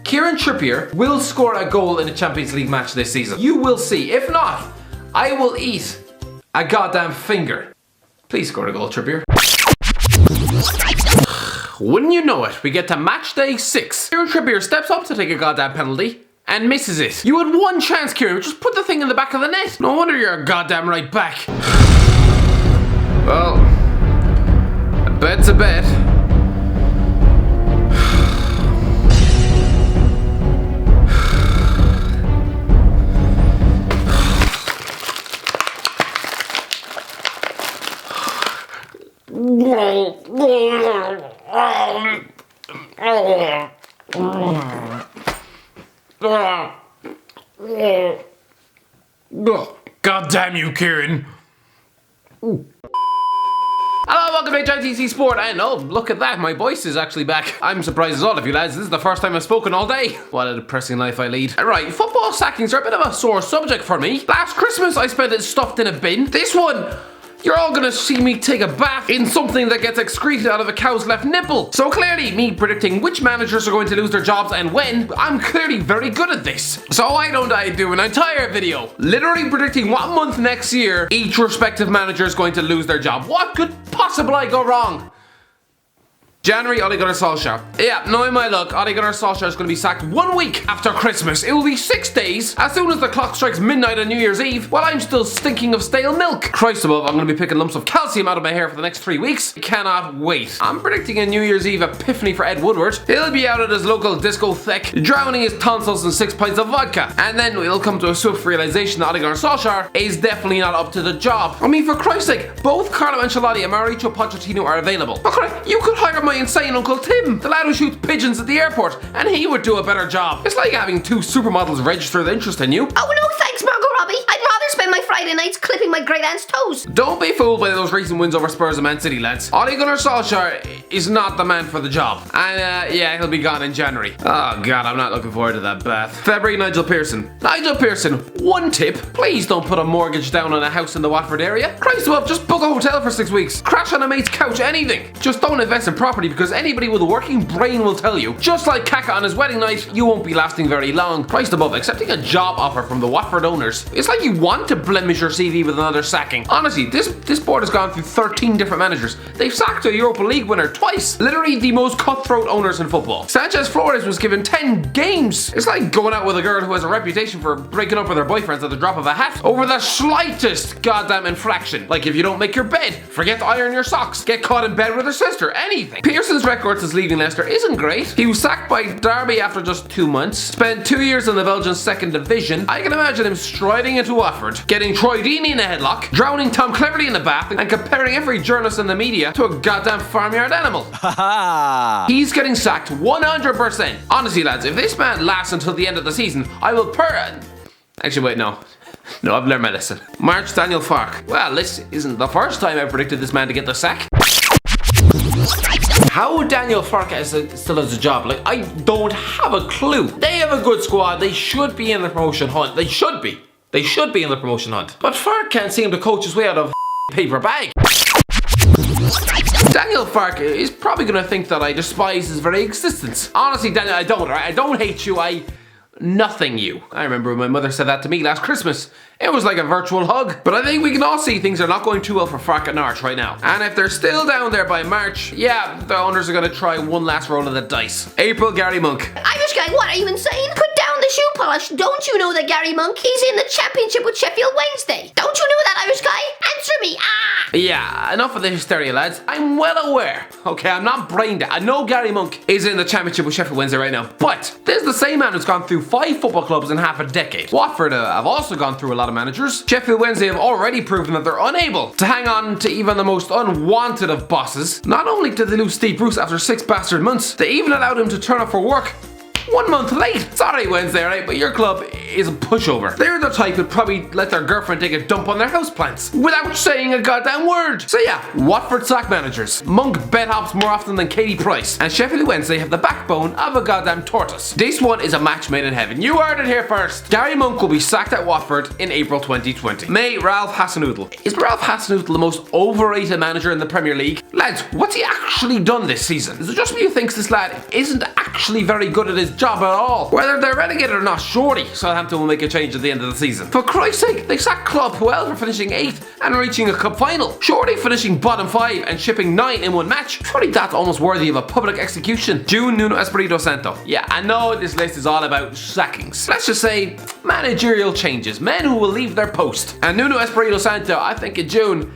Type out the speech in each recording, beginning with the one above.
Kieran Trippier will score a goal in a Champions League match this season. You will see. If not, I will eat a goddamn finger. Please score a goal, Trippier. Wouldn't you know it, we get to match day 6. Kieran Trippier steps up to take a goddamn penalty and misses it. You had one chance, Kieran. Just put the thing in the back of the net. No wonder you're a goddamn right back. Well, a bet's a bet. God damn you, Kieran. Hello, welcome to HITC Sport, and oh, look at that, my voice is actually back. I'm surprised as all of you lads, this is the first time I've spoken all day. What a depressing life I lead. Right, football sackings are a bit of a sore subject for me. Last Christmas I spent it stuffed in a bin. This one, you're all gonna see me take a bath in something that gets excreted out of a cow's left nipple. So clearly, me predicting which managers are going to lose their jobs and when, I'm clearly very good at this. So why don't I do an entire video literally predicting what month next year each respective manager is going to lose their job? What could possibly go wrong? January, Ole Gunnar Solskjaer. Yeah, knowing my luck, Ole Gunnar Solskjaer is going to be sacked 1 week after Christmas. It will be 6 days as soon as the clock strikes midnight on New Year's Eve while I'm still stinking of stale milk. Christ above, I'm going to be picking lumps of calcium out of my hair for the next 3 weeks. I cannot wait. I'm predicting a New Year's Eve epiphany for Ed Woodward. He'll be out at his local discotheque, drowning his tonsils in 6 pints of vodka. And then we'll come to a swift realization that Ole Gunnar Solskjaer is definitely not up to the job. I mean, for Christ's sake, both Carlo Ancelotti and Mauricio Pochettino are available. Okay, you could hire my insane Uncle Tim, the lad who shoots pigeons at the airport, and he would do a better job. It's like having 2 supermodels register their interest in you. Oh no, thanks, Margot Robbie. I'd rather spend my Friday nights clipping my great aunt's toes. Don't be fooled by those recent wins over Spurs and Man City, lads. Ole Gunnar Solskjaer is not the man for the job. And yeah, he'll be gone in January. Oh god, I'm not looking forward to that bath. February, Nigel Pearson. Nigel Pearson, one tip. Please don't put a mortgage down on a house in the Watford area. Christ above, just book a hotel for 6 weeks. Crash on a mate's couch, anything. Just don't invest in property because anybody with a working brain will tell you. Just like Kaka on his wedding night, you won't be lasting very long. Christ above, accepting a job offer from the Watford owners. It's like you want to blemish your CV with another sacking. Honestly, this board has gone through 13 different managers. They've sacked a Europa League winner twice. Literally the most cutthroat owners in football. Sanchez Flores was given 10 games. It's like going out with a girl who has a reputation for breaking up with her boyfriends at the drop of a hat over the slightest goddamn infraction. Like if you don't make your bed, forget to iron your socks, get caught in bed with her sister, anything. Pearson's record since leaving Leicester isn't great. He was sacked by Derby after just 2 months, spent 2 years in the Belgian 2nd Division. I can imagine him striding into Watford, getting Troy Deeney in a headlock, drowning Tom Cleverley in the bath, and comparing every journalist in the media to a goddamn farmyard animal. He's getting sacked 100%. Honestly, lads, if this man lasts until the end of the season, I will Actually, wait, no. No, I've learned my lesson. March Daniel Farke. Well, this isn't the first time I've predicted this man to get the sack. How Daniel Farke still has a job? Like, I don't have a clue. They have a good squad. They should be in the promotion hunt. They should be. They should be in the promotion hunt. But Farke can't seem to coach his way out of paper bag. Daniel Farke is probably going to think that I despise his very existence. Honestly, Daniel, I don't, right? I don't hate you. Nothing you. I remember when my mother said that to me last Christmas. It was like a virtual hug. But I think we can all see things are not going too well for Farke and Arch right now. And if they're still down there by March, yeah, the owners are going to try one last roll of the dice. April, Gary Monk. Irish guy, what, are you insane? Put down the shoe polish. Don't you know that Gary Monk, he's in the championship with Sheffield Wednesday? Don't you know that, Irish guy? Answer me, Yeah, enough of the hysteria, lads. I'm well aware. Okay, I'm not brain dead. I know Gary Monk is in the championship with Sheffield Wednesday right now. But there's the same man who's gone through 5 football clubs in half a decade. Watford have also gone through a lot of managers. Sheffield Wednesday have already proven that they're unable to hang on to even the most unwanted of bosses. Not only did they lose Steve Bruce after 6 bastard months, they even allowed him to turn up for work 1 month late. Sorry, Wednesday, right? But your club is a pushover. They're the type who'd probably let their girlfriend take a dump on their houseplants without saying a goddamn word. So yeah, Watford sack managers. Monk bedhops more often than Katie Price, and Sheffield Wednesday have the backbone of a goddamn tortoise. This one is a match made in heaven. You heard it here first. Gary Monk will be sacked at Watford in April 2020. May Ralph Hasenhüttl. Is Ralph Hasenhüttl the most overrated manager in the Premier League? Lads, what's he actually done this season? Is it just me who thinks this lad isn't actually very good at his job at all? Whether they're relegated or not, surely Southampton will make a change at the end of the season. For Christ's sake, they sacked Klopp, who else for finishing 8th and reaching a cup final. Surely finishing bottom 5 and shipping 9 in one match. Surely that's almost worthy of a public execution. June, Nuno Espirito Santo. Yeah, I know this list is all about sackings. Let's just say managerial changes. Men who will leave their post. And Nuno Espirito Santo, I think in June,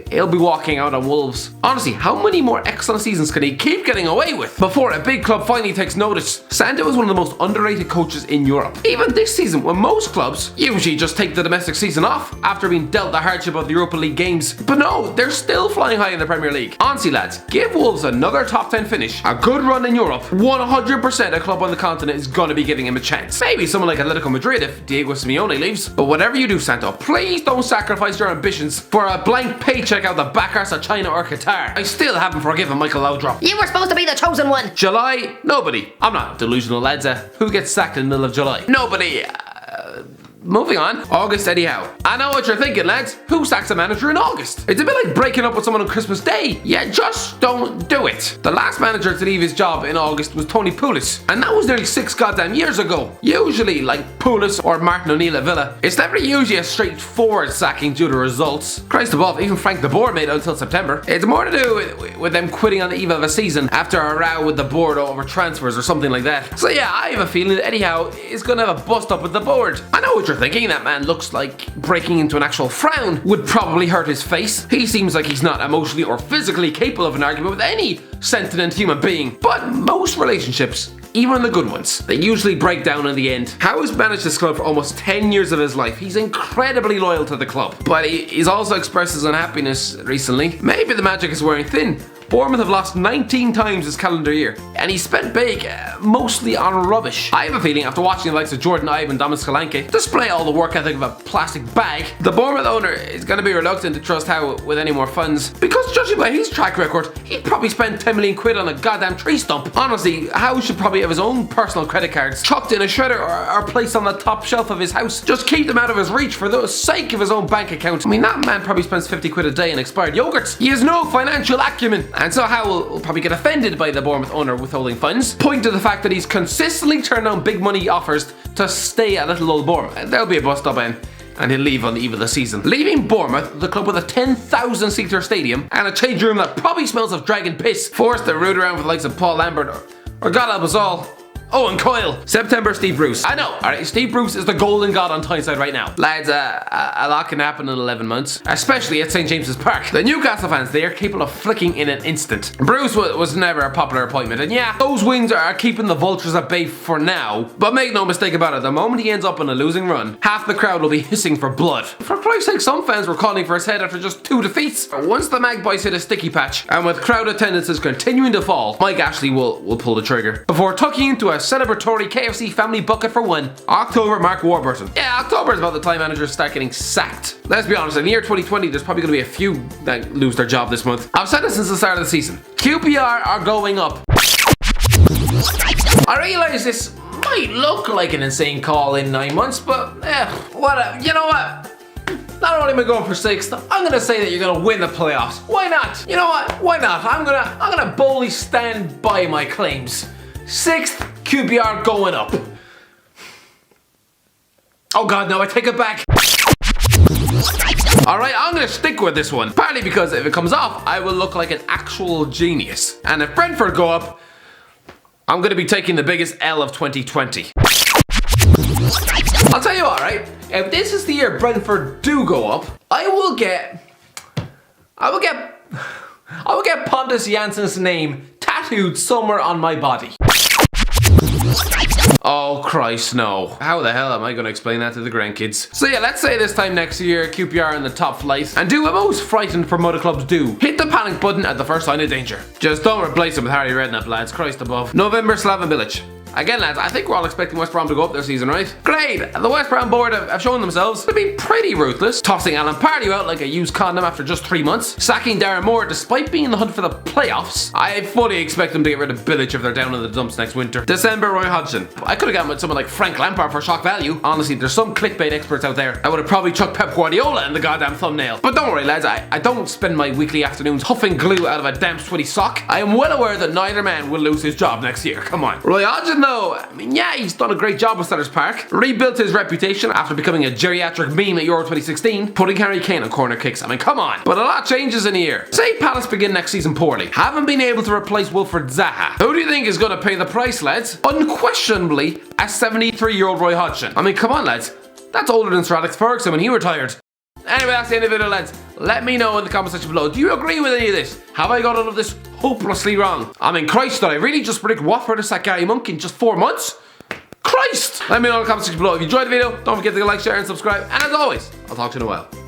he'll be walking out on Wolves. Honestly, how many more excellent seasons can he keep getting away with before a big club finally takes notice? Santo is one of the most underrated coaches in Europe. Even this season, when most clubs usually just take the domestic season off after being dealt the hardship of the Europa League games. But no, they're still flying high in the Premier League. Honestly, lads, give Wolves another top 10 finish, a good run in Europe, 100% a club on the continent is gonna be giving him a chance. Maybe someone like Atletico Madrid if Diego Simeone leaves. But whatever you do, Santo, please don't sacrifice your ambitions for a blank page. Check out the back arse of China or Qatar. I still haven't forgiven Michael Laudrup. You were supposed to be the chosen one. July? Nobody. I'm not delusional, lads. Who gets sacked in the middle of July? Nobody. Moving on. August, Eddie Howe. I know what you're thinking, lads. Who sacks a manager in August? It's a bit like breaking up with someone on Christmas Day. Yeah, just don't do it. The last manager to leave his job in August was Tony Pulis, and that was nearly 6 goddamn years ago. Usually, like Pulis or Martin O'Neill at Villa, it's never usually a straightforward sacking due to results. Christ above, even Frank de Boer made it until September. It's more to do with them quitting on the eve of a season after a row with the board over transfers or something like that. So yeah, I have a feeling that Eddie Howe is gonna have a bust up with the board. I know what you're thinking. That man looks like breaking into an actual frown would probably hurt his face. He seems like he's not emotionally or physically capable of an argument with any sentient human being. But most relationships, even the good ones, they usually break down in the end. Howe has managed this club for almost 10 years of his life. He's incredibly loyal to the club, but he's also expressed his unhappiness recently. Maybe the magic is wearing thin. Bournemouth have lost 19 times this calendar year, and he spent big, mostly on rubbish. I have a feeling after watching the likes of Jordan Ibe and Thomas Solanke display all the work ethic of a plastic bag, the Bournemouth owner is going to be reluctant to trust Howe with any more funds, because judging by his track record, he'd probably spend 10 million quid on a goddamn tree stump. Honestly, Howe should probably have his own personal credit cards chucked in a shredder or placed on the top shelf of his house. Just keep them out of his reach for the sake of his own bank account. I mean, that man probably spends 50 quid a day on expired yogurts. He has no financial acumen. And so Howe will probably get offended by the Bournemouth owner withholding funds, point to the fact that he's consistently turned down big money offers to stay at little old Bournemouth. There'll be a bust up and he'll leave on the eve of the season. Leaving Bournemouth, the club with a 10,000 seater stadium and a change room that probably smells of dragon piss, forced to root around with the likes of Paul Lambert or God help us all, Owen Coyle. September, Steve Bruce. I know, alright, Steve Bruce is the golden god on Tyneside right now. Lads, a lot can happen in 11 months, especially at St. James's Park. The Newcastle fans, they are capable of flicking in an instant. Bruce was never a popular appointment, and yeah, those wings are keeping the vultures at bay for now, but make no mistake about it, the moment he ends up on a losing run, half the crowd will be hissing for blood. For Christ's sake, some fans were calling for his head after just 2 defeats. Once the Magpies hit a sticky patch, and with crowd attendances continuing to fall, Mike Ashley will pull the trigger. Before tucking into a celebratory KFC family bucket for one. October, Mark Warburton. Yeah, October is about the time managers start getting sacked. Let's be honest, in the year 2020, there's probably going to be a few that lose their job this month. I've said it since the start of the season. QPR are going up. I realise this might look like an insane call in 9 months, but you know what? Not only am I going for 6th, I'm gonna say that you're gonna win the playoffs. Why not? You know what? Why not? I'm gonna boldly stand by my claims. 6th, QPR going up. Oh god, no, I take it back. Alright, I'm gonna stick with this one. Partly because if it comes off, I will look like an actual genius. And if Brentford go up, I'm gonna be taking the biggest L of 2020. I'll tell you what, right? If this is the year Brentford do go up, I will get Pontus Jansson's name tattooed somewhere on my body. Oh Christ, no. How the hell am I going to explain that to the grandkids? So yeah, let's say this time next year, QPR in the top flight, and do what most frightened promoted clubs do. Hit the panic button at the first sign of danger. Just don't replace him with Harry Redknapp, lads. Christ above. November, Slaven Bilic. Again, lads, I think we're all expecting West Brom to go up this season, right? Great! The West Brom board have shown themselves to be pretty ruthless, tossing Alan Pardew out like a used condom after just 3 months, sacking Darren Moore despite being in the hunt for the playoffs. I fully expect them to get rid of Bilic if they're down in the dumps next winter. December, Roy Hodgson. I could have gotten with someone like Frank Lampard for shock value. Honestly, there's some clickbait experts out there that would have probably chucked Pep Guardiola in the goddamn thumbnail. But don't worry, lads, I don't spend my weekly afternoons huffing glue out of a damp sweaty sock. I am well aware that neither man will lose his job next year. Come on. Roy Hodgson, though, I mean, yeah, he's done a great job with Sellers Park. Rebuilt his reputation after becoming a geriatric meme at Euro 2016, putting Harry Kane on corner kicks. I mean, come on. But a lot changes in a year. Say Palace begin next season poorly. Haven't been able to replace Wilfred Zaha. Who do you think is going to pay the price, lads? Unquestionably, a 73-year-old Roy Hodgson. I mean, come on, lads. That's older than Sir Alex Ferguson when he retired. Anyway, that's the end of the video, lads. Let me know in the comment section below. Do you agree with any of this? Have I got all of this hopelessly wrong? I mean, Christ, did I really just predict Watford to sack Gary Monk in just 4 months? Christ! Let me know in the comment section below. If you enjoyed the video, don't forget to like, share, and subscribe. And as always, I'll talk to you in a while.